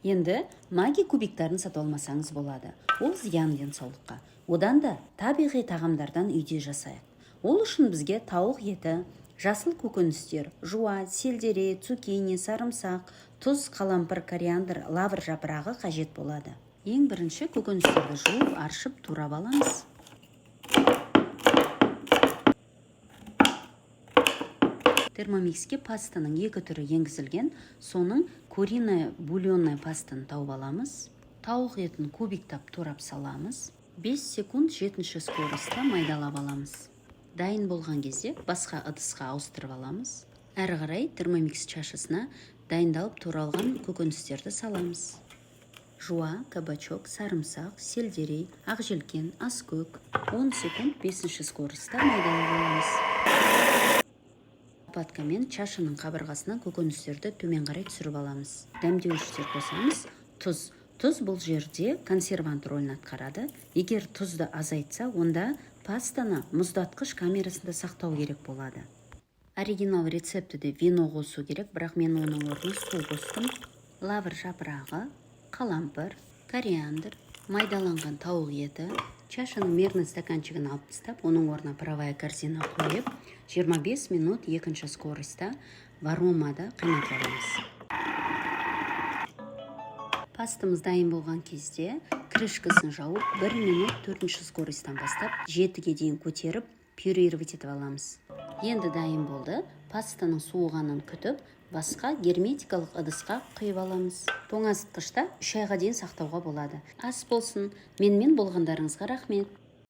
Енді маги кубиктарын сатып алмасаңыз болады. Ол зиян денсаулыққа. Одан да табиғи тағамдардан үйде жасайық. Ол үшін бізге тауық еті, жасыл көкөністер, жуа, сельдерей, цукини, сарымсақ, тұз, қалампыр, кориандр, лавр жапырағы қажет болады. Ең бірінші көкөністерді жуып, аршып, турап аламыз. Термомикске пастаның екі түрі енгізілген, соның куриная бульонная пастаны тауып аламыз. Тауық етін кубиктап турап саламыз. 5 секунд 7-ші скоростта майдалап аламыз. Дайын болған кезде басқа ыдысқа ауыстырып аламыз. Әрі қарай термомикс чашысына дайындалып туралған көкөністерді саламыз. Жуа, кабачок, сарымсақ, сельдерей, ақжелкен, аскөк. 10 секунд 5-ші скоростта майдалап аламыз. Лопаткамен чашының қабырғасына көкөністерді төмен қарай түсіріп аламыз. Дәмдеуіштер қосамыз. Тұз бұл жерде консервант рөлін атқарады. Егер тұзды азайтса, онда пастаны мұздатқыш камерасында сақтау керек болады. Оригинал рецептіде вино қосу керек, бірақ мен оның орнына су қостым. Лавр жапырағы, қалампыр, кориандр, майдаланған тауық еті. Чашының мерный стаканчығын алып тастап, оның орнына паровая корзина қойып, 25 минут 2-ші скоростта варомада қайнатамыз. Пастамыз дайын болған кезде крышкасын жауып, 1 минут 4-ші скоросттан бастап 7-ге дейін көтеріп, пюрировать етіп аламыз. Енді дайын болды. Пастаның суығанын күтіп, басқа герметикалық ыдысқа құйып аламыз. Тоңазытқышта 3 айға дейін сақтауға болады. Ас болсын. Менімен болғандарыңызға рахмет.